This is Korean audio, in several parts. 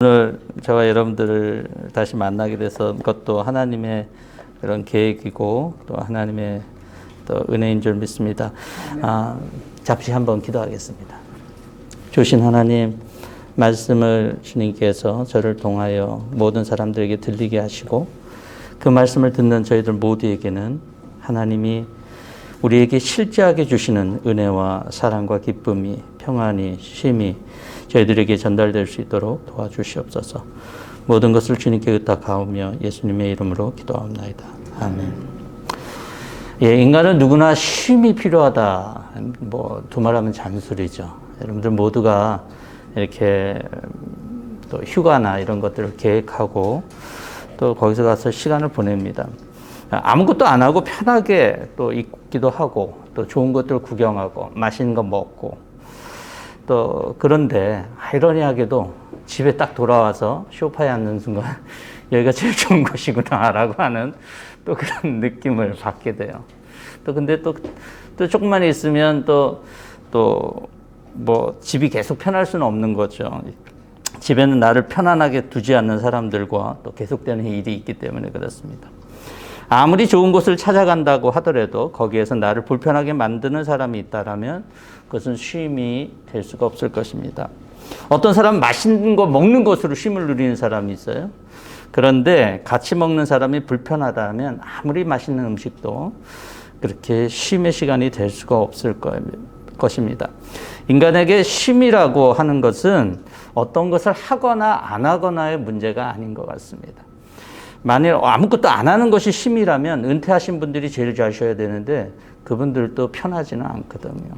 오늘 저와 여러분들을 다시 만나게 돼서 그것도 하나님의 그런 계획이고 또 하나님의 또 은혜인 줄 믿습니다. 잠시 한번 기도하겠습니다. 주신 하나님, 말씀을 주님께서 저를 통하여 모든 사람들에게 들리게 하시고 그 말씀을 듣는 저희들 모두에게는 하나님이 우리에게 실제하게 주시는 은혜와 사랑과 기쁨이, 평안이, 쉼이 저희들에게 전달될 수 있도록 도와주시옵소서. 모든 것을 주님께 의탁하오며 예수님의 이름으로 기도합니다. 아멘. 인간은 누구나 쉼이 필요하다. 두말하면 잔소리죠. 여러분들 모두가 이렇게 또 휴가나 이런 것들을 계획하고 또 거기서 가서 시간을 보냅니다. 아무것도 안 하고 편하게 또 있기도 하고 또 좋은 것들 구경하고 맛있는 거 먹고 또 그런데 아이러니하게도 집에 딱 돌아와서 소파에 앉는 순간 여기가 제일 좋은 곳이구나라고 하는 또 그런 느낌을 받게 돼요. 또 근데 또 조금만 있으면 집이 계속 편할 수는 없는 거죠. 집에는 나를 편안하게 두지 않는 사람들과 또 계속되는 일이 있기 때문에 그렇습니다. 아무리 좋은 곳을 찾아간다고 하더라도 거기에서 나를 불편하게 만드는 사람이 있다라면 그것은 쉼이 될 수가 없을 것입니다. 어떤 사람은 맛있는 거 먹는 것으로 쉼을 누리는 사람이 있어요. 그런데 같이 먹는 사람이 불편하다면 아무리 맛있는 음식도 그렇게 쉼의 시간이 될 수가 없을 것입니다. 인간에게 쉼이라고 하는 것은 어떤 것을 하거나 안 하거나의 문제가 아닌 것 같습니다. 만일 아무것도 안 하는 것이 쉼이라면 은퇴하신 분들이 제일 잘 쉬어야 되는데 그분들도 편하지는 않거든요.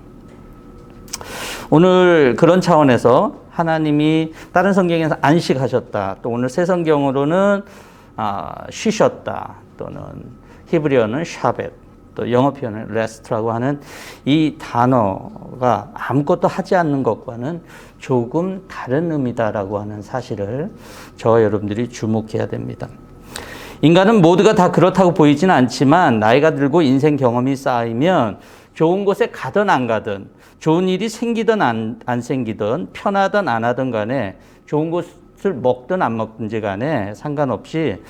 오늘 그런 차원에서 하나님이 다른 성경에서 안식하셨다, 또 오늘 새 성경으로는 쉬셨다, 또는 히브리어는 샤벳, 또 영어 표현은 레스트라고 하는 이 단어가 아무것도 하지 않는 것과는 조금 다른 의미다라고 하는 사실을 저와 여러분들이 주목해야 됩니다. 인간은 모두가 다 그렇다고 보이지는 않지만 나이가 들고 인생 경험이 쌓이면 좋은 곳에 가든 안 가든, 좋은 일이 생기든 안 생기든, 편하든 안 하든 간에, 좋은 것을 먹든 안 먹든지 간에 상관없이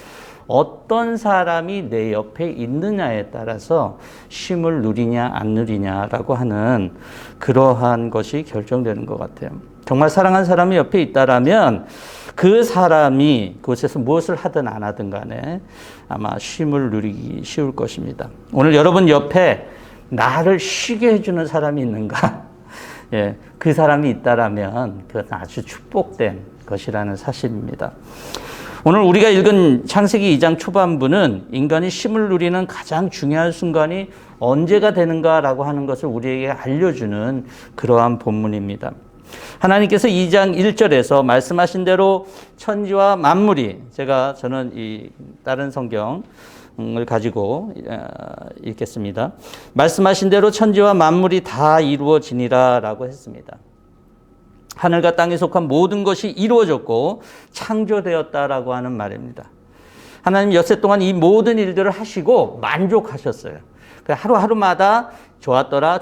어떤 사람이 내 옆에 있느냐에 따라서 쉼을 누리냐 안 누리냐라고 하는 그러한 것이 결정되는 것 같아요. 정말 사랑하는 사람이 옆에 있다라면 그 사람이 그곳에서 무엇을 하든 안 하든 간에 아마 쉼을 누리기 쉬울 것입니다. 오늘 여러분 옆에 나를 쉬게 해주는 사람이 있는가? 그 사람이 있다라면 그것은 아주 축복된 것이라는 사실입니다. 오늘 우리가 읽은 창세기 2장 초반부는 인간이 쉼을 누리는 가장 중요한 순간이 언제가 되는가라고 하는 것을 우리에게 알려주는 그러한 본문입니다. 하나님께서 2장 1절에서 말씀하신 대로 천지와 만물이, 저는 이 다른 성경을 가지고 읽겠습니다. 말씀하신 대로 천지와 만물이 다 이루어지니라 라고 했습니다. 하늘과 땅에 속한 모든 것이 이루어졌고 창조되었다라고 하는 말입니다. 하나님 엿새 동안 이 모든 일들을 하시고 만족하셨어요. 하루하루마다 좋았더라.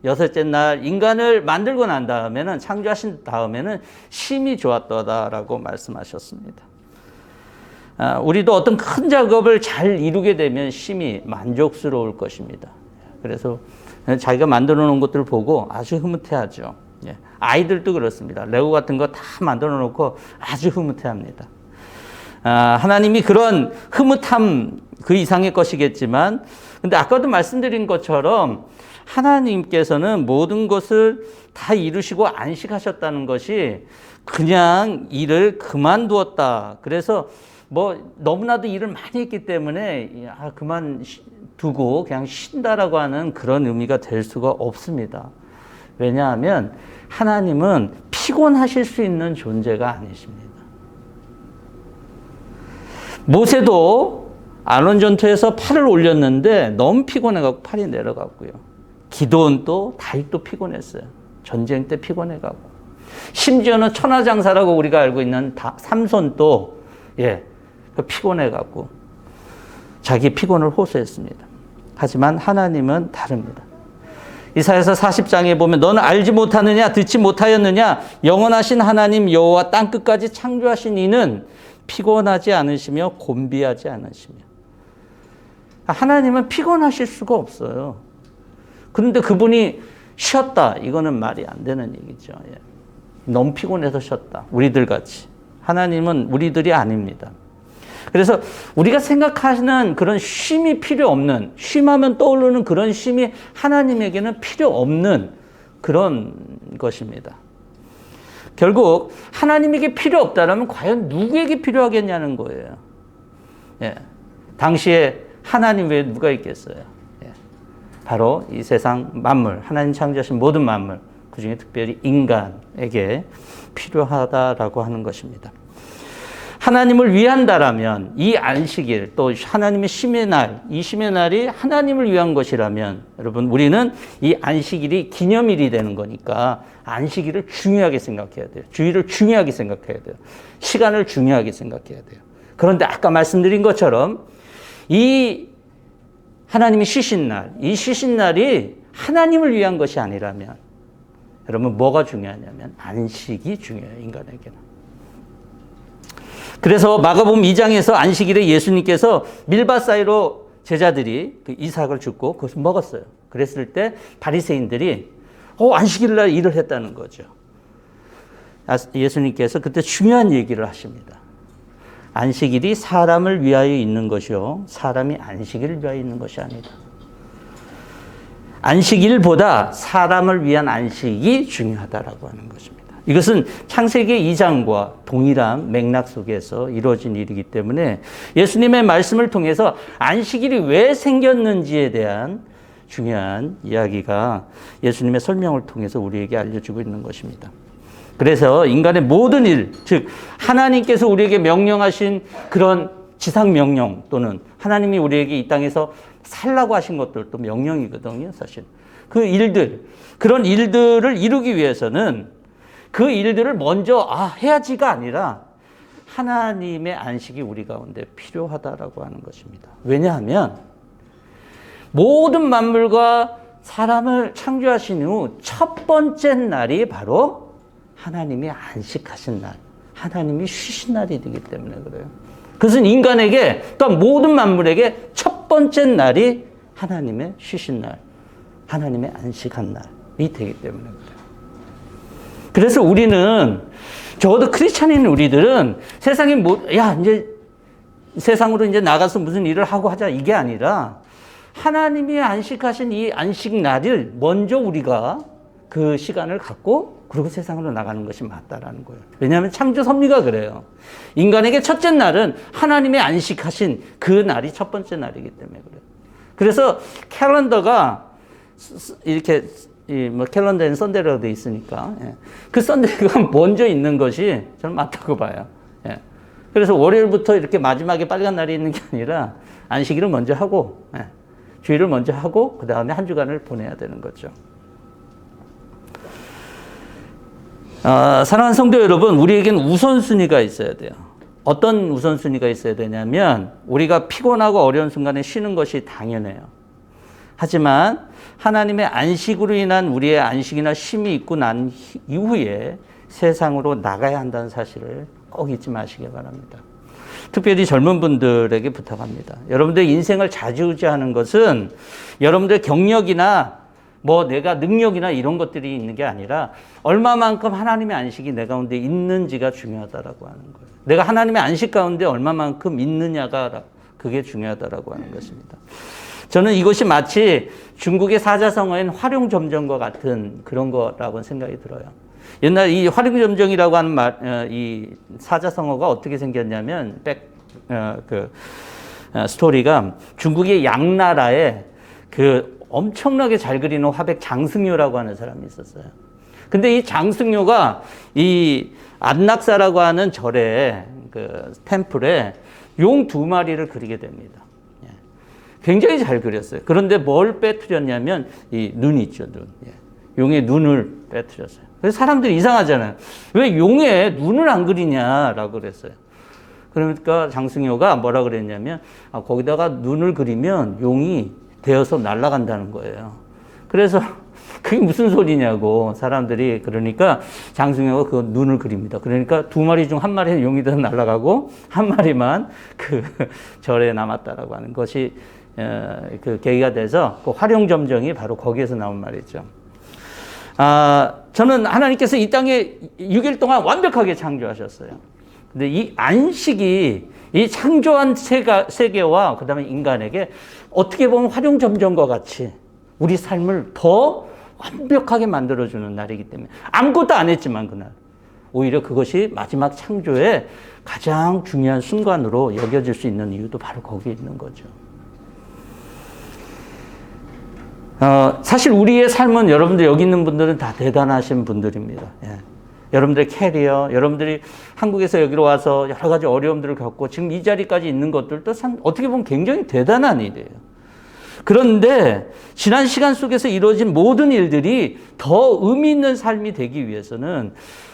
여섯째 날 인간을 만들고 난 다음에는, 창조하신 다음에는 심히 좋았더라라고 말씀하셨습니다. 우리도 어떤 큰 작업을 잘 이루게 되면 심히 만족스러울 것입니다. 그래서 자기가 만들어 놓은 것들을 보고 아주 흐뭇해하죠. 아이들도 그렇습니다. 레고 같은 거 다 만들어 놓고 아주 흐뭇해합니다. 하나님이 그런 흐뭇함 그 이상의 것이겠지만, 근데 아까도 말씀드린 것처럼 하나님께서는 모든 것을 다 이루시고 안식하셨다는 것이 그냥 일을 그만두었다. 그래서 너무나도 일을 많이 했기 때문에 그만두고 그냥 쉰다라고 하는 그런 의미가 될 수가 없습니다. 왜냐하면 하나님은 피곤하실 수 있는 존재가 아니십니다. 모세도 아론 전투에서 팔을 올렸는데 너무 피곤해갖고 팔이 내려갔고요. 기드온도 다윗도 피곤했어요. 전쟁 때 피곤해가고. 심지어는 천하장사라고 우리가 알고 있는 삼손도 피곤해가고 자기 피곤을 호소했습니다. 하지만 하나님은 다릅니다. 이사야서 40장에 보면 너는 알지 못하느냐 듣지 못하였느냐 영원하신 하나님 여호와 땅끝까지 창조하신 이는 피곤하지 않으시며 곤비하지 않으시며. 하나님은 피곤하실 수가 없어요. 그런데 그분이 쉬었다. 이거는 말이 안 되는 얘기죠. 예. 너무 피곤해서 쉬었다. 우리들 같이. 하나님은 우리들이 아닙니다. 그래서 우리가 생각하는 그런 쉼이 필요 없는, 쉼하면 떠오르는 그런 쉼이 하나님에게는 필요 없는 그런 것입니다. 결국 하나님에게 필요 없다라면 과연 누구에게 필요하겠냐는 거예요. 예. 당시에 하나님 외에 누가 있겠어요? 예. 바로 이 세상 만물, 하나님 창조하신 모든 만물, 그중에 특별히 인간에게 필요하다라고 하는 것입니다. 하나님을 위한다라면 이 안식일 또 하나님의 쉼의 날, 이 쉼의 날이 하나님을 위한 것이라면 여러분 우리는 이 안식일이 기념일이 되는 거니까 안식일을 중요하게 생각해야 돼요. 주일을 중요하게 생각해야 돼요. 시간을 중요하게 생각해야 돼요. 그런데 아까 말씀드린 것처럼 이 하나님이 쉬신 날, 이 쉬신 날이 하나님을 위한 것이 아니라면 여러분 뭐가 중요하냐면 안식이 중요해요. 인간에게는. 그래서 마가복음 2장에서 안식일에 예수님께서 밀밭 사이로 제자들이 그 이삭을 줍고 그것을 먹었어요. 그랬을 때 바리새인들이 안식일날 일을 했다는 거죠. 예수님께서 그때 중요한 얘기를 하십니다. 안식일이 사람을 위하여 있는 것이요 사람이 안식일을 위하여 있는 것이 아니다. 안식일보다 사람을 위한 안식이 중요하다라고 하는 것입니다. 이것은 창세기 2장과 동일한 맥락 속에서 이루어진 일이기 때문에 예수님의 말씀을 통해서 안식일이 왜 생겼는지에 대한 중요한 이야기가 예수님의 설명을 통해서 우리에게 알려주고 있는 것입니다. 그래서 인간의 모든 일, 즉 하나님께서 우리에게 명령하신 그런 지상명령 또는 하나님이 우리에게 이 땅에서 살라고 하신 것들도 명령이거든요. 사실 그 일들, 그런 일들을 이루기 위해서는 그 일들을 먼저 해야지가 아니라 하나님의 안식이 우리 가운데 필요하다라고 하는 것입니다. 왜냐하면 모든 만물과 사람을 창조하신 후 첫 번째 날이 바로 하나님이 안식하신 날, 하나님이 쉬신 날이 되기 때문에 그래요. 그것은 인간에게 또 모든 만물에게 첫 번째 날이 하나님의 쉬신 날, 하나님의 안식한 날이 되기 때문에 그래요. 그래서 우리는 적어도 크리스찬인 우리들은 세상에 이제 세상으로 이제 나가서 무슨 일을 하고 하자 이게 아니라 하나님이 안식하신 이 안식 날을 먼저 우리가 그 시간을 갖고 그리고 세상으로 나가는 것이 맞다라는 거예요. 왜냐하면 창조 섭리가 그래요. 인간에게 첫째 날은 하나님의 안식하신 그 날이 첫 번째 날이기 때문에 그래요. 그래서 캘린더가 이렇게 캘린더에는 썬데이라고 되어 있으니까 그 썬데이가 먼저 있는 것이 저는 맞다고 봐요. 그래서 월요일부터 이렇게 마지막에 빨간 날이 있는 게 아니라 안식일을 먼저 하고 주일을 먼저 하고 그 다음에 한 주간을 보내야 되는 거죠. 사랑하는 성도 여러분, 우리에겐 우선순위가 있어야 돼요. 어떤 우선순위가 있어야 되냐면 우리가 피곤하고 어려운 순간에 쉬는 것이 당연해요. 하지만 하나님의 안식으로 인한 우리의 안식이나 쉼이 있고 난 이후에 세상으로 나가야 한다는 사실을 꼭 잊지 마시기 바랍니다. 특별히 젊은 분들에게 부탁합니다. 여러분들의 인생을 좌지우지하는 것은 여러분들의 경력이나 내가 능력이나 이런 것들이 있는 게 아니라 얼마만큼 하나님의 안식이 내 가운데 있는지가 중요하다라고 하는 거예요. 내가 하나님의 안식 가운데 얼마만큼 있느냐가 그게 중요하다라고 하는 것입니다. 저는 이것이 마치 중국의 사자성어인 활용점정과 같은 그런 거라고 생각이 들어요. 옛날 이 활용점정이라고 하는 이 사자성어가 어떻게 생겼냐면 스토리가 중국의 양나라에 그 엄청나게 잘 그리는 화백 장승효라고 하는 사람이 있었어요. 근데 이 장승효가 이 안락사라고 하는 절에 그 템플에 용 2마리를 그리게 됩니다. 굉장히 잘 그렸어요. 그런데 뭘 빼뜨렸냐면 이 눈 있죠, 눈. 용의 눈을 빼뜨렸어요. 그래서 사람들이 이상하잖아요. 왜 용의 눈을 안 그리냐라고 그랬어요. 그러니까 장승효가 뭐라 그랬냐면 거기다가 눈을 그리면 용이 되어서 날아간다는 거예요. 그래서 그게 무슨 소리냐고 사람들이. 그러니까 장승효가 그 눈을 그립니다. 그러니까 두 마리 중 한 마리는 용이 돼서 날아가고 한 마리만 그 절에 남았다라고 하는 것이 그 계기가 돼서 그 활용점정이 바로 거기에서 나온 말이죠. 저는 하나님께서 이 땅에 6일 동안 완벽하게 창조하셨어요. 근데 이 안식이 이 창조한 세계와 그 다음에 인간에게 어떻게 보면 활용점정과 같이 우리 삶을 더 완벽하게 만들어주는 날이기 때문에 아무것도 안 했지만 그날 오히려 그것이 마지막 창조의 가장 중요한 순간으로 여겨질 수 있는 이유도 바로 거기에 있는 거죠. 사실 우리의 삶은 여러분들 여기 있는 분들은 다 대단하신 분들입니다. 예. 여러분들의 캐리어, 여러분들이 한국에서 여기로 와서 여러 가지 어려움들을 겪고 지금 이 자리까지 있는 것들도 어떻게 보면 굉장히 대단한 일이에요. 그런데 지난 시간 속에서 이루어진 모든 일들이 더 의미 있는 삶이 되기 위해서는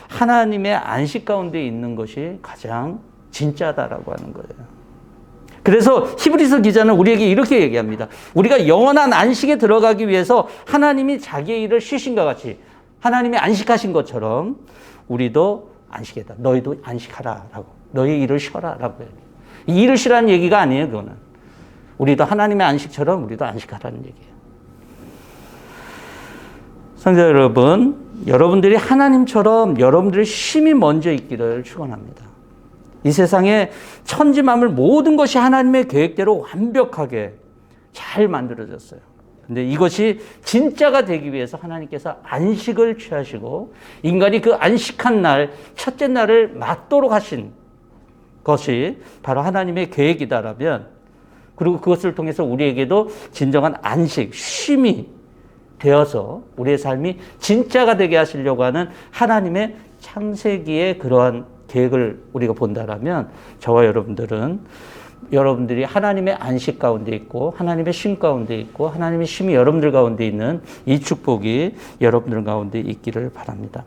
하나님의 안식 가운데 있는 것이 가장 진짜다라고 하는 거예요. 그래서 히브리서 기자는 우리에게 이렇게 얘기합니다. 우리가 영원한 안식에 들어가기 위해서 하나님이 자기의 일을 쉬신과 같이 하나님이 안식하신 것처럼 우리도 안식해다. 너희도 안식하라라고. 너희 일을 쉬어라라고 해요. 이 일을 쉬라는 얘기가 아니에요. 그거는. 우리도 하나님의 안식처럼 우리도 안식하라는 얘기예요. 성도 여러분, 여러분들이 하나님처럼 여러분들의 쉼이 먼저 있기를 축원합니다. 이 세상에 천지 만물 모든 것이 하나님의 계획대로 완벽하게 잘 만들어졌어요. 근데 이것이 진짜가 되기 위해서 하나님께서 안식을 취하시고 인간이 그 안식한 날, 첫째 날을 맞도록 하신 것이 바로 하나님의 계획이다라면, 그리고 그것을 통해서 우리에게도 진정한 안식, 쉼이 되어서 우리의 삶이 진짜가 되게 하시려고 하는 하나님의 창세기의 그러한 계획을 우리가 본다라면 저와 여러분들이 하나님의 안식 가운데 있고 하나님의 쉼 가운데 있고 하나님의 쉼이 여러분들 가운데 있는 이 축복이 여러분들 가운데 있기를 바랍니다.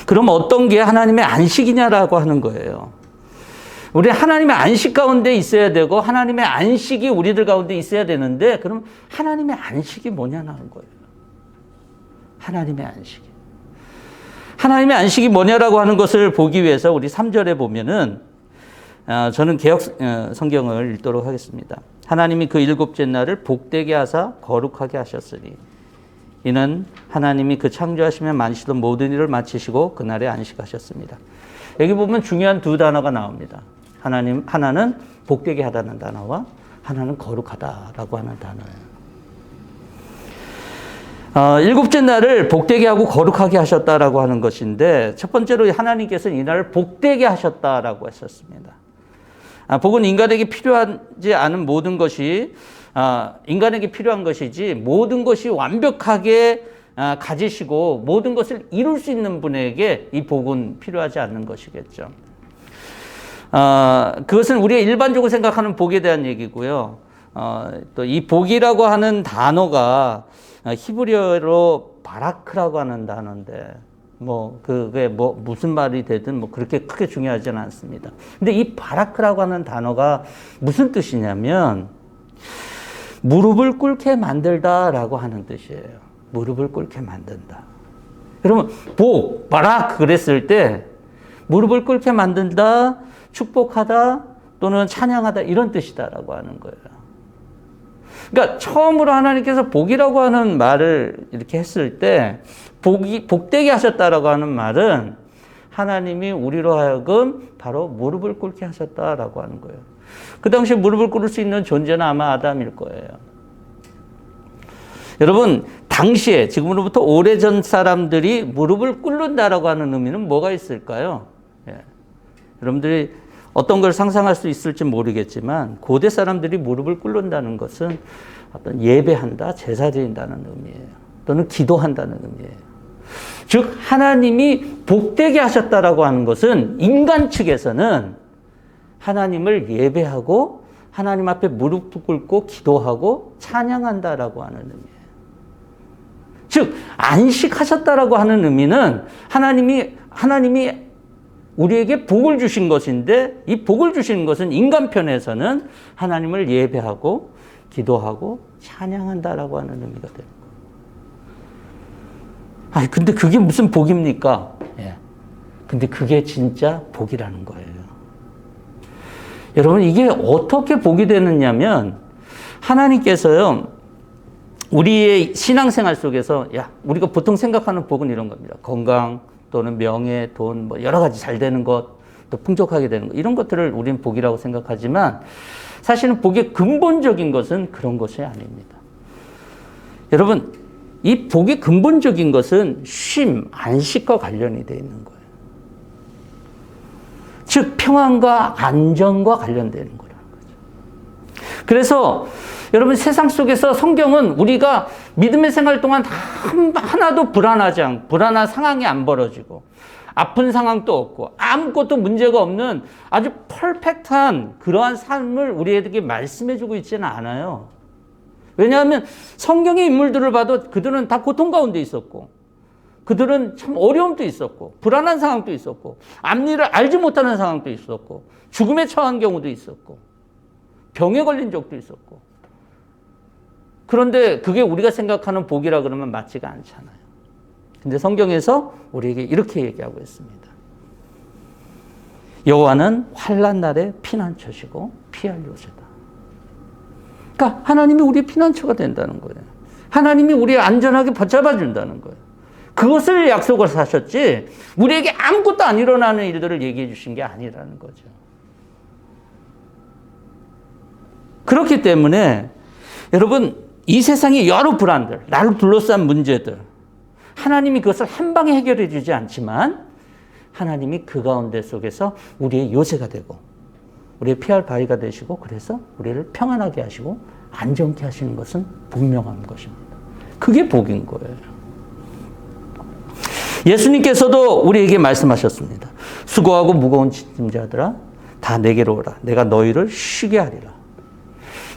그럼 어떤 게 하나님의 안식이냐라고 하는 거예요. 우리 하나님의 안식 가운데 있어야 되고 하나님의 안식이 우리들 가운데 있어야 되는데, 그럼 하나님의 안식이 뭐냐는 거예요. 하나님의 안식이. 하나님의 안식이 뭐냐라고 하는 것을 보기 위해서 우리 3절에 보면은 저는 개역 성경을 읽도록 하겠습니다. 하나님이 그 일곱째 날을 복되게 하사 거룩하게 하셨으니 이는 하나님이 그 창조하시며 만시던 모든 일을 마치시고 그날에 안식하셨습니다. 여기 보면 중요한 두 단어가 나옵니다. 하나는 복되게 하다는 단어와 하나는 거룩하다라고 하는 단어예요. 일곱째 날을 복되게 하고 거룩하게 하셨다라고 하는 것인데, 첫 번째로 하나님께서는 이 날을 복되게 하셨다라고 했었습니다. 복은 인간에게 필요하지 않은 모든 것이 인간에게 필요한 것이지, 모든 것이 완벽하게 가지시고 모든 것을 이룰 수 있는 분에게 이 복은 필요하지 않는 것이겠죠. 그것은 우리가 일반적으로 생각하는 복에 대한 얘기고요. 또 이 복이라고 하는 단어가 히브리어로 바라크라고 하는 단어인데, 그게 무슨 말이 되든 그렇게 크게 중요하지는 않습니다. 근데 이 바라크라고 하는 단어가 무슨 뜻이냐면, 무릎을 꿇게 만들다라고 하는 뜻이에요. 무릎을 꿇게 만든다. 그러면 바라크 그랬을 때 무릎을 꿇게 만든다, 축복하다, 또는 찬양하다, 이런 뜻이다라고 하는 거예요. 그러니까 처음으로 하나님께서 복이라고 하는 말을 이렇게 했을 때, 복되게 하셨다라고 하는 말은 하나님이 우리로 하여금 바로 무릎을 꿇게 하셨다라고 하는 거예요. 그 당시에 무릎을 꿇을 수 있는 존재는 아마 아담일 거예요. 여러분, 당시에 지금으로부터 오래전 사람들이 무릎을 꿇는다라고 하는 의미는 뭐가 있을까요? 여러분들이 어떤 걸 상상할 수 있을지 모르겠지만, 고대 사람들이 무릎을 꿇는다는 것은 어떤 예배한다, 제사 드린다는 의미예요. 또는 기도한다는 의미예요. 즉 하나님이 복되게 하셨다라고 하는 것은 인간 측에서는 하나님을 예배하고 하나님 앞에 무릎 꿇고 기도하고 찬양한다라고 하는 의미예요. 즉 안식하셨다라고 하는 의미는 하나님이 우리에게 복을 주신 것인데, 이 복을 주신 것은 인간 편에서는 하나님을 예배하고 기도하고 찬양한다라고 하는 의미가 됩니다. 근데 그게 무슨 복입니까? 예. 근데 그게 진짜 복이라는 거예요. 여러분, 이게 어떻게 복이 되느냐면, 하나님께서요, 우리의 신앙생활 속에서, 우리가 보통 생각하는 복은 이런 겁니다. 건강, 또는 명예, 돈, 뭐 여러 가지 잘 되는 것, 또 풍족하게 되는 것, 이런 것들을 우리는 복이라고 생각하지만, 사실은 복의 근본적인 것은 그런 것이 아닙니다. 여러분, 이 복의 근본적인 것은 쉼, 안식과 관련이 되어 있는 거예요. 즉, 평안과 안정과 관련되는 거라는 거죠. 그래서 여러분, 세상 속에서 성경은 우리가 믿음의 생활 동안 하나도 불안한 상황이 안 벌어지고, 아픈 상황도 없고, 아무것도 문제가 없는 아주 퍼펙트한 그러한 삶을 우리에게 말씀해주고 있지는 않아요. 왜냐하면 성경의 인물들을 봐도 그들은 다 고통 가운데 있었고, 그들은 참 어려움도 있었고, 불안한 상황도 있었고, 앞일을 알지 못하는 상황도 있었고, 죽음에 처한 경우도 있었고, 병에 걸린 적도 있었고. 그런데 그게 우리가 생각하는 복이라 그러면 맞지가 않잖아요. 근데 성경에서 우리에게 이렇게 얘기하고 있습니다. 여호와는 환난 날에 피난처시고 피할 요새다. 그러니까 하나님이 우리의 피난처가 된다는 거예요. 하나님이 우리 안전하게 붙잡아 준다는 거예요. 그것을 약속을 하셨지 우리에게 아무것도 안 일어나는 일들을 얘기해 주신 게 아니라는 거죠. 그렇기 때문에 여러분, 이 세상의 여러 불안들, 나를 둘러싼 문제들, 하나님이 그것을 한 방에 해결해 주지 않지만 하나님이 그 가운데 속에서 우리의 요새가 되고 우리의 피할 바위가 되시고, 그래서 우리를 평안하게 하시고 안정케 하시는 것은 분명한 것입니다. 그게 복인 거예요. 예수님께서도 우리에게 말씀하셨습니다. 수고하고 무거운 짐자들아 다 내게로 오라. 내가 너희를 쉬게 하리라.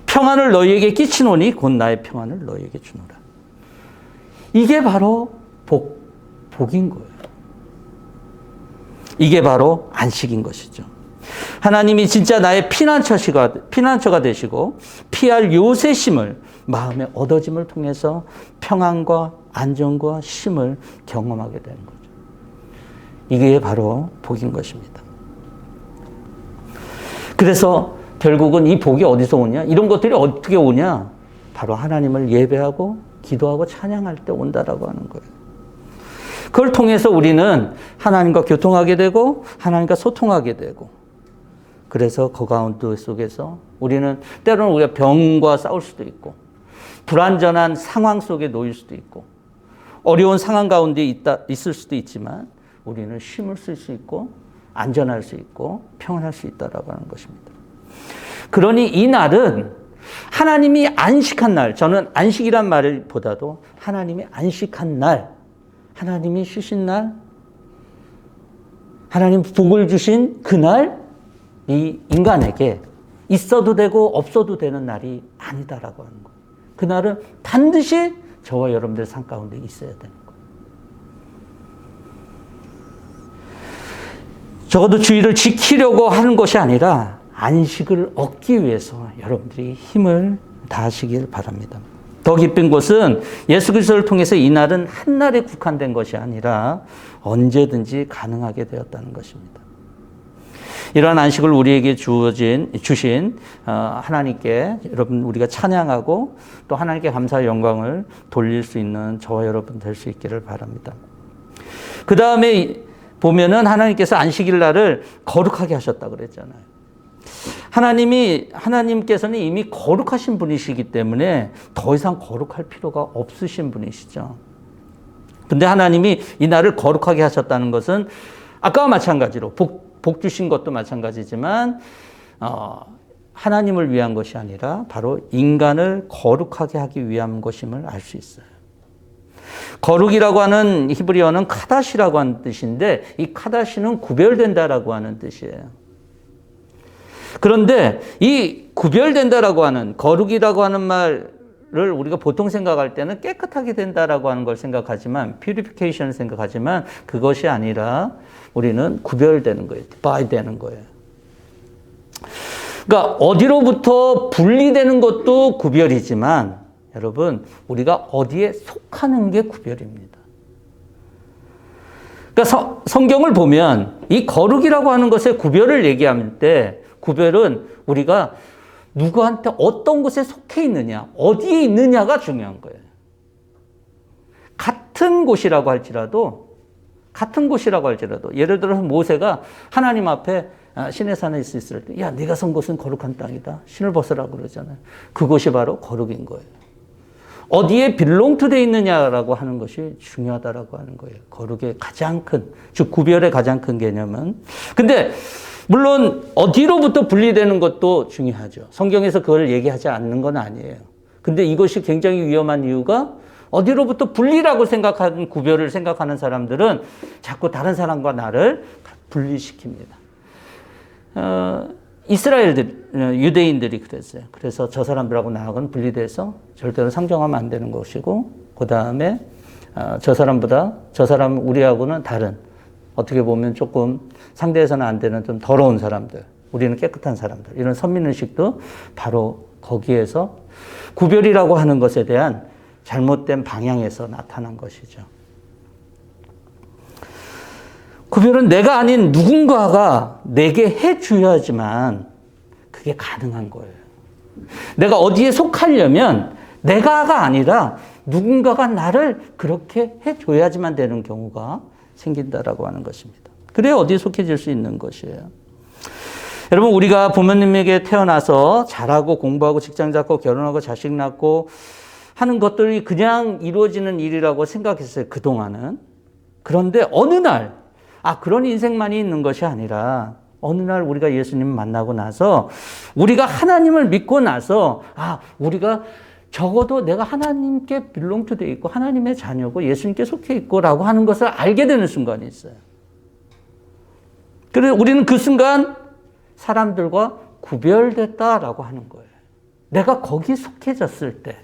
평안을 너희에게 끼치노니 곧 나의 평안을 너희에게 주노라. 이게 바로 복인 거예요. 이게 바로 안식인 것이죠. 하나님이 진짜 나의 피난처가 되시고 피할 요새심을, 마음의 얻어짐을 통해서 평안과 안정과 쉼을 경험하게 되는 거죠. 이게 바로 복인 것입니다. 그래서 결국은 이 복이 어디서 오냐? 이런 것들이 어떻게 오냐? 바로 하나님을 예배하고 기도하고 찬양할 때 온다라고 하는 거예요. 그걸 통해서 우리는 하나님과 교통하게 되고 하나님과 소통하게 되고, 그래서 그 가운데 속에서 우리는 때로는 우리가 병과 싸울 수도 있고, 불완전한 상황 속에 놓일 수도 있고, 어려운 상황 가운데 있을 수도 있지만 우리는 쉼을 쓸 수 있고 안전할 수 있고 평안할 수 있다라고 하는 것입니다. 그러니 이 날은 하나님이 안식한 날, 저는 안식이란 말보다도 하나님이 안식한 날, 하나님이 쉬신 날, 하나님 복을 주신 그날, 이 인간에게 있어도 되고 없어도 되는 날이 아니다라고 하는 거예요. 그날은 반드시 저와 여러분들 삶 가운데 있어야 되는 거예요. 적어도 주의를 지키려고 하는 것이 아니라 안식을 얻기 위해서 여러분들이 힘을 다하시길 바랍니다. 더 기쁜 것은 예수 그리스도를 통해서 이 날은 한 날에 국한된 것이 아니라 언제든지 가능하게 되었다는 것입니다. 이러한 안식을 우리에게 주신 하나님께 여러분 우리가 찬양하고 또 하나님께 감사의 영광을 돌릴 수 있는 저와 여러분 될 수 있기를 바랍니다. 그 다음에 보면은 하나님께서 안식일 날을 거룩하게 하셨다 그랬잖아요. 하나님께서는 이미 거룩하신 분이시기 때문에 더 이상 거룩할 필요가 없으신 분이시죠. 근데 하나님이 이 날을 거룩하게 하셨다는 것은 아까와 마찬가지로 복 주신 것도 마찬가지지만 하나님을 위한 것이 아니라 바로 인간을 거룩하게 하기 위한 것임을 알 수 있어요. 거룩이라고 하는 히브리어는 카다시라고 하는 뜻인데, 이 카다시는 구별된다라고 하는 뜻이에요. 그런데 이 구별된다라고 하는, 거룩이라고 하는 말을 우리가 보통 생각할 때는 깨끗하게 된다라고 하는 걸 생각하지만, purification을 생각하지만 그것이 아니라 우리는 구별되는 거예요. divide되는 거예요. 그러니까 어디로부터 분리되는 것도 구별이지만 여러분, 우리가 어디에 속하는 게 구별입니다. 그러니까 성경을 보면 이 거룩이라고 하는 것의 구별을 얘기할 때 구별은 우리가 누구한테 어떤 곳에 속해 있느냐, 어디에 있느냐가 중요한 거예요. 같은 곳이라고 할지라도 예를 들어서 모세가 하나님 앞에 신의 산에 있을 때, 야, 네가 선 곳은 거룩한 땅이다. 신을 벗으라고 그러잖아요. 그곳이 바로 거룩인 거예요. 어디에 belong to 돼 있느냐라고 하는 것이 중요하다라고 하는 거예요. 거룩의 가장 큰, 즉 구별의 가장 큰 개념은. 근데 물론 어디로부터 분리되는 것도 중요하죠. 성경에서 그걸 얘기하지 않는 건 아니에요. 근데 이것이 굉장히 위험한 이유가 어디로부터 분리라고 생각하는 구별을 생각하는 사람들은 자꾸 다른 사람과 나를 분리시킵니다. 유대인들이 그랬어요. 그래서 저 사람들하고 나하고는 분리돼서 절대로 상종하면 안 되는 것이고, 그 다음에 저 사람 우리하고는 다른, 어떻게 보면 조금 상대해서는 안 되는 좀 더러운 사람들, 우리는 깨끗한 사람들, 이런 선민의식도 바로 거기에서 구별이라고 하는 것에 대한 잘못된 방향에서 나타난 것이죠. 구별은 내가 아닌 누군가가 내게 해줘야지만 그게 가능한 거예요. 내가 어디에 속하려면 내가가 아니라 누군가가 나를 그렇게 해줘야지만 되는 경우가 생긴다라고 하는 것입니다. 그래야 어디에 속해질 수 있는 것이에요. 여러분, 우리가 부모님에게 태어나서 잘하고 공부하고 직장 잡고 결혼하고 자식 낳고 하는 것들이 그냥 이루어지는 일이라고 생각했어요, 그동안은. 그런데 어느 날, 그런 인생만이 있는 것이 아니라 어느 날 우리가 예수님을 만나고 나서 우리가 하나님을 믿고 나서 우리가 적어도 내가 하나님께 belong to 돼 있고 하나님의 자녀고 예수님께 속해 있고 라고 하는 것을 알게 되는 순간이 있어요. 그래서 우리는 그 순간 사람들과 구별됐다라고 하는 거예요. 내가 거기 속해졌을 때.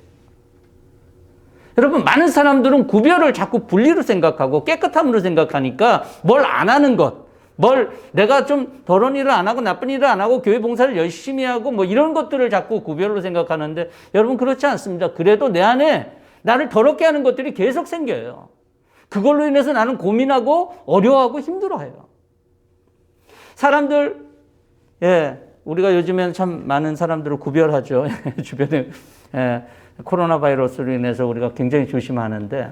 여러분, 많은 사람들은 구별을 자꾸 분리로 생각하고 깨끗함으로 생각하니까 뭘 안 하는 것, 내가 좀 더러운 일을 안 하고 나쁜 일을 안 하고 교회 봉사를 열심히 하고 뭐 이런 것들을 자꾸 구별로 생각하는데 여러분, 그렇지 않습니다. 그래도 내 안에 나를 더럽게 하는 것들이 계속 생겨요. 그걸로 인해서 나는 고민하고 어려워하고 힘들어해요. 사람들, 우리가 요즘엔 참 많은 사람들을 구별하죠. 주변에, 코로나 바이러스로 인해서 우리가 굉장히 조심하는데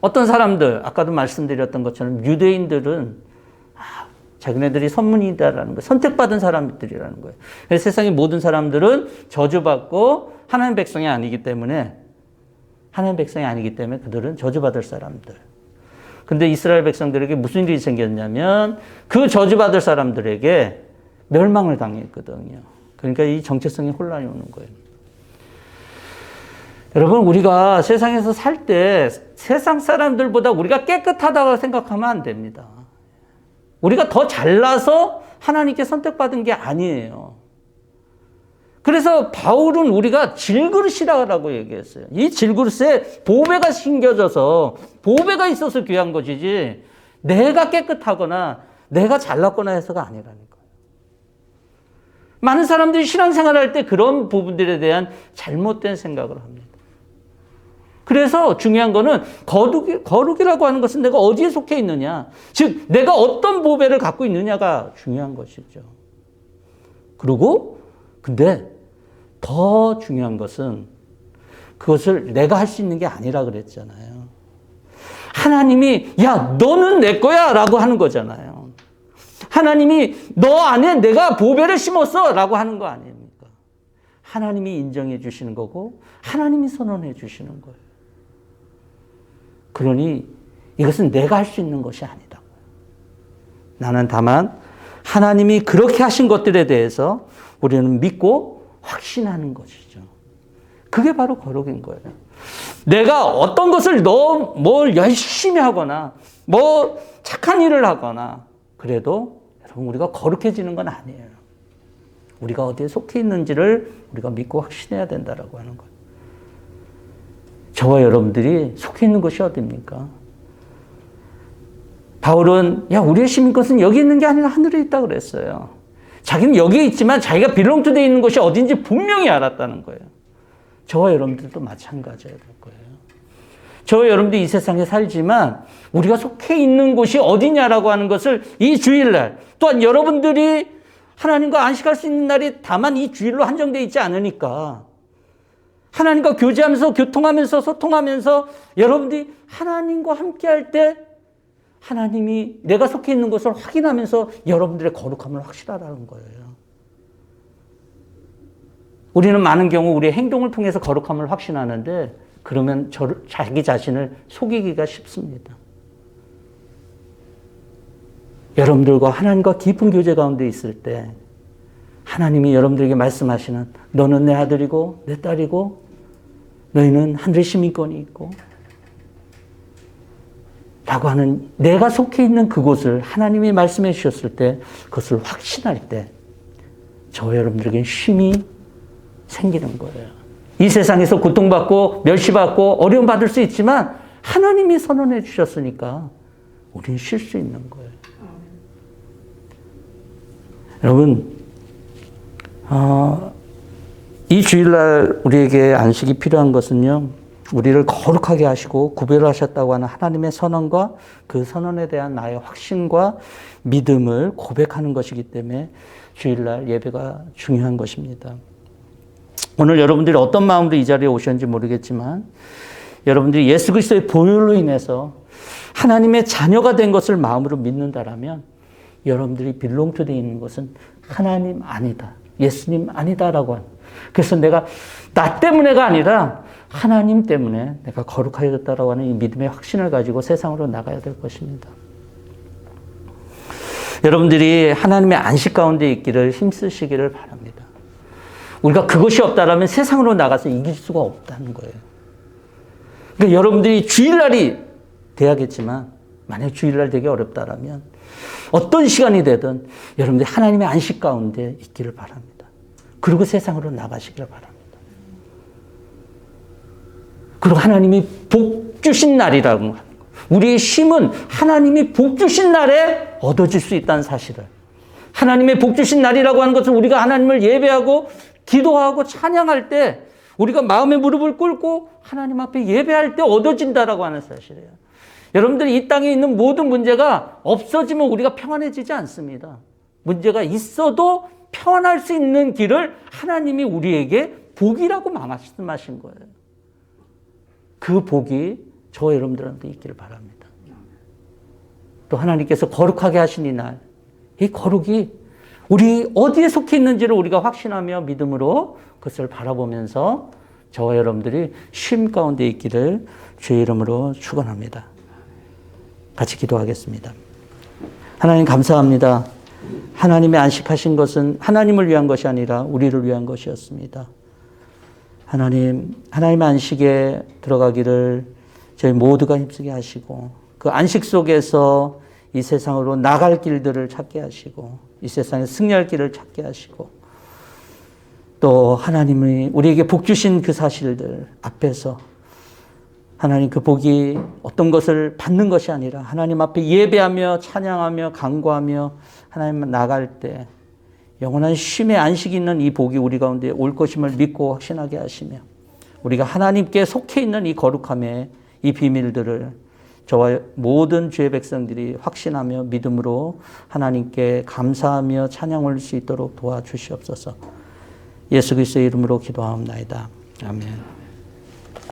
어떤 사람들, 아까도 말씀드렸던 것처럼 유대인들은 자기네들이 선문이다라는 거예요. 선택받은 사람들이라는 거예요. 그래서 세상의 모든 사람들은 저주받고 하나님 백성이 아니기 때문에 그들은 저주받을 사람들. 근데 이스라엘 백성들에게 무슨 일이 생겼냐면 그 저주받을 사람들에게 멸망을 당했거든요. 그러니까 이 정체성에 혼란이 오는 거예요. 여러분, 우리가 세상에서 살 때 세상 사람들보다 우리가 깨끗하다고 생각하면 안 됩니다. 우리가 더 잘나서 하나님께 선택받은 게 아니에요. 그래서 바울은 우리가 질그릇이라고 얘기했어요. 이 질그릇에 보배가 심겨져서 보배가 있어서 귀한 것이지 내가 깨끗하거나 내가 잘났거나 해서가 아니라는 거예요. 많은 사람들이 신앙생활 할 때 그런 부분들에 대한 잘못된 생각을 합니다. 그래서 중요한 거는 거룩이라고 하는 것은 내가 어디에 속해 있느냐, 즉 내가 어떤 보배를 갖고 있느냐가 중요한 것이죠. 그리고 근데 더 중요한 것은 그것을 내가 할 수 있는 게 아니라 그랬잖아요. 하나님이 야, 너는 내 거야 라고 하는 거잖아요. 하나님이 너 안에 내가 보배를 심었어 라고 하는 거 아닙니까? 하나님이 인정해 주시는 거고 하나님이 선언해 주시는 거예요. 그러니 이것은 내가 할 수 있는 것이 아니다. 나는 다만 하나님이 그렇게 하신 것들에 대해서 우리는 믿고 확신하는 것이죠. 그게 바로 거룩인 거예요. 내가 어떤 것을 뭘 열심히 하거나 뭐 착한 일을 하거나 그래도 여러분, 우리가 거룩해지는 건 아니에요. 우리가 어디에 속해 있는지를 우리가 믿고 확신해야 된다라고 하는 거예요. 저와 여러분들이 속해 있는 것이 어디입니까? 바울은 우리의 심인 것은 여기 있는 게 아니라 하늘에 있다 그랬어요. 자기는 여기에 있지만 자기가 belong to 돼 있는 것이 어딘지 분명히 알았다는 거예요. 저와 여러분들도 마찬가지일 거예요. 저와 여러분들이 이 세상에 살지만 우리가 속해 있는 곳이 어디냐라고 하는 것을 이 주일날, 또한 여러분들이 하나님과 안식할 수 있는 날이 다만 이 주일로 한정되어 있지 않으니까 하나님과 교제하면서 교통하면서 소통하면서 여러분들이 하나님과 함께할 때 하나님이 내가 속해 있는 곳을 확인하면서 여러분들의 거룩함을 확실하라는 거예요. 우리는 많은 경우 우리의 행동을 통해서 거룩함을 확신하는데 그러면 자기 자신을 속이기가 쉽습니다. 여러분들과 하나님과 깊은 교제 가운데 있을 때 하나님이 여러분들에게 말씀하시는 너는 내 아들이고 내 딸이고 너희는 하늘의 시민권이 있고 라고 하는 내가 속해 있는 그곳을 하나님이 말씀해 주셨을 때 그것을 확신할 때 저와 여러분들에게 쉼이 생기는 거예요. 이 세상에서 고통받고 멸시받고 어려움받을 수 있지만 하나님이 선언해 주셨으니까 우리는 쉴 수 있는 거예요. 여러분, 이 주일날 우리에게 안식이 필요한 것은요, 우리를 거룩하게 하시고 구별하셨다고 하는 하나님의 선언과 그 선언에 대한 나의 확신과 믿음을 고백하는 것이기 때문에 주일날 예배가 중요한 것입니다. 오늘 여러분들이 어떤 마음으로 이 자리에 오셨는지 모르겠지만 여러분들이 예수 그리스도의 보혈로 인해서 하나님의 자녀가 된 것을 마음으로 믿는다라면 여러분들이 빌롱투되어 있는 것은 하나님 아니다, 예수님 아니다라고 하는. 그래서 내가 나 때문에가 아니라 하나님 때문에 내가 거룩하여졌다라고 하는 이 믿음의 확신을 가지고 세상으로 나가야 될 것입니다. 여러분들이 하나님의 안식 가운데 있기를 힘쓰시기를 바랍니다. 우리가 그것이 없다라면 세상으로 나가서 이길 수가 없다는 거예요. 그러니까 여러분들이 주일날이 돼야겠지만 만약 주일날 되기 어렵다라면 어떤 시간이 되든 여러분들이 하나님의 안식 가운데 있기를 바랍니다. 그리고 세상으로 나가시기를 바랍니다. 그리고 하나님이 복 주신 날이라고 하는 거. 우리의 쉼은 하나님이 복 주신 날에 얻어질 수 있다는 사실을. 하나님의 복 주신 날이라고 하는 것은 우리가 하나님을 예배하고 기도하고 찬양할 때 우리가 마음의 무릎을 꿇고 하나님 앞에 예배할 때 얻어진다라고 하는 사실이에요. 여러분들이 이 땅에 있는 모든 문제가 없어지면 우리가 평안해지지 않습니다. 문제가 있어도 평안할 수 있는 길을 하나님이 우리에게 복이라고 말씀하신 거예요. 그 복이 저와 여러분들한테 있기를 바랍니다. 또 하나님께서 거룩하게 하신 이 날, 이 거룩이 우리 어디에 속해 있는지를 우리가 확신하며 믿음으로 그것을 바라보면서 저와 여러분들이 쉼 가운데 있기를 주의 이름으로 축원합니다. 같이 기도하겠습니다. 하나님 감사합니다. 하나님의 안식하신 것은 하나님을 위한 것이 아니라 우리를 위한 것이었습니다. 하나님, 하나님의 안식에 들어가기를 저희 모두가 힘쓰게 하시고 그 안식 속에서 이 세상으로 나갈 길들을 찾게 하시고 이 세상에 승리할 길을 찾게 하시고 또 하나님이 우리에게 복 주신 그 사실들 앞에서 하나님 그 복이 어떤 것을 받는 것이 아니라 하나님 앞에 예배하며 찬양하며 간구하며 하나님 나갈 때 영원한 쉼의 안식이 있는 이 복이 우리 가운데 올 것임을 믿고 확신하게 하시며 우리가 하나님께 속해 있는 이 거룩함의 이 비밀들을 저와 모든 주의 백성들이 확신하며 믿음으로 하나님께 감사하며 찬양 올릴 수 있도록 도와주시옵소서. 예수 그리스도의 이름으로 기도하옵나이다. 아멘.